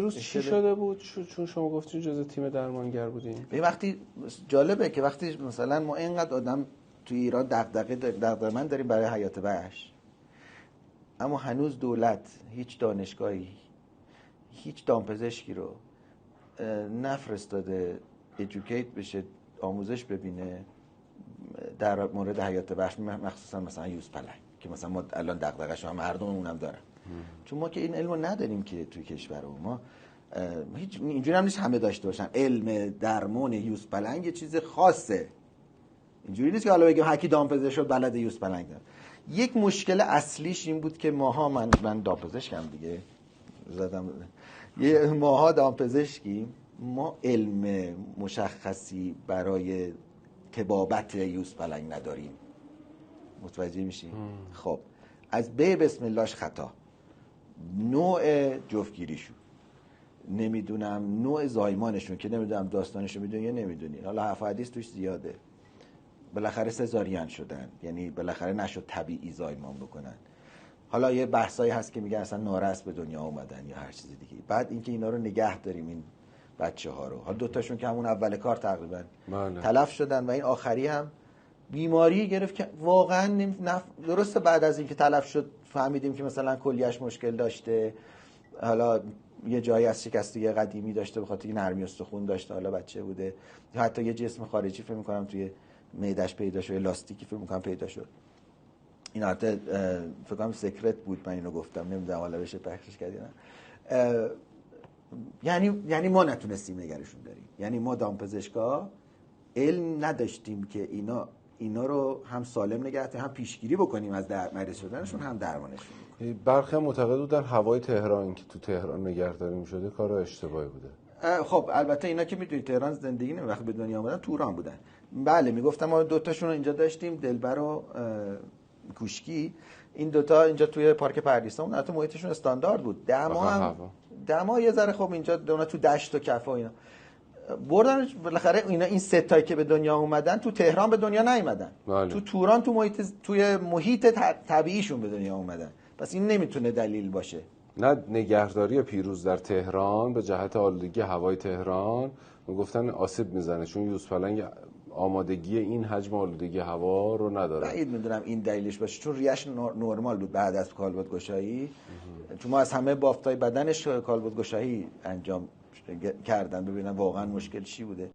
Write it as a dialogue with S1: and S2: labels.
S1: روز چی شده بود چون شما گفتین جزء تیم درمانگر بودین؟
S2: وقتی جالبه که وقتی مثلا ما اینقدر آدم توی ایران دغدغه‌مند داریم برای حیات وحش، اما هنوز دولت هیچ دانشگاهی هیچ دامپزشکی رو نفرستاده ادوکییت بشه، آموزش ببینه در مورد حیات وحش، مخصوصا مثلا یوز پلنگ که مثلا ما الان دغدغه‌اش هم مردممون هم دارن. چون ما که این علمو نداریم که توی کشورمون. ما هیچ اینجوری هم نیست همه داشته باشن. علم درمان یوز پلنگ یه چیز خاصه، اینجوری نیست که حالا بگیم هر کی دامپزشک شد بلد یوز پلنگ داره. یک مشکل اصلیش این بود که ماها من دامپزشکم دیگه زدم، ماها دامپزشکی، ما علم مشخصی برای طبابت یوز پلنگ نداریم. متوجه میشی؟ خب از بسم اللهش خطا، نوع جفتگیریشون، نمیدونم نوع زایمانشون که نمیدونم داستانشو میدونی یا نمیدونی، حالا حرف حدیث توش زیاده، بالاخره سزارین شدن، یعنی بالاخره نشد طبیعی زایمان بکنن. حالا یه بحثایی هست که میگن اصلا نارس به دنیا اومدن یا هر چیز دیگه. بعد اینکه اینا رو نگه داریم این بچه‌ها رو، حالا دوتاشون که همون اول کار تقریبا تلف شدن و این آخری هم بیماری گرفت که واقعا درسته بعد از اینکه تلف شد فهمیدیم که مثلا کلیه‌اش مشکل داشته، حالا یه جایی از شکستگی قدیمی داشته به خاطر نرمی استخوان داشته، حالا بچه بوده، حتی یه جسم خارجی فکر می‌کنم توی معده‌اش پیدا شد، لاستیکی فکر می‌کنم پیدا شد. این حتی فکر کنم سکرت بود، من اینو گفتم نمیدونم حالا بشه پخشش کردی نه. یعنی ما نتونستیم نگرشون داریم، یعنی ما دامپزشکا علم نداشتیم که اینا رو هم سالم نگه داریم، هم پیشگیری بکنیم از مریض شدنشون، هم درمانشون.
S1: برخی معتقد بودن هوای تهران که تو تهران نگهداری شده کار اشتباهی بوده.
S2: خب البته اینا که میدونید تهران زندگی نمی وقتی به دنیا آمدن توران بودن. بله میگفتم ما دوتاشون رو اینجا داشتیم، دلبر و کوشکی، این دوتا اینجا توی پارک پردیسان، حتی محیطشون استاندارد بود، دما یه ذره خب اینجا دونا تو دشت و کف و اینا بردن. بالاخره اینا این سه تایی که به دنیا اومدن تو تهران به دنیا نیومدن، تو توران توی محیط طبیعیشون به دنیا اومدن. پس این نمیتونه دلیل باشه.
S1: نه نگهداری پیروز در تهران به جهت آلودگی هوای تهران گفتن آسیب میزنه، چون یوز پلنگ آمادگی این حجم آلودگی هوا رو نداره.
S2: بعید میدونم این دلیلش باشه، چون ریش نرمال بود بعد از کالبدگشایی، چون ما از همه بافتای بدنش کالبدگشایی انجام کردن ببینن واقعا مشکل چی بوده.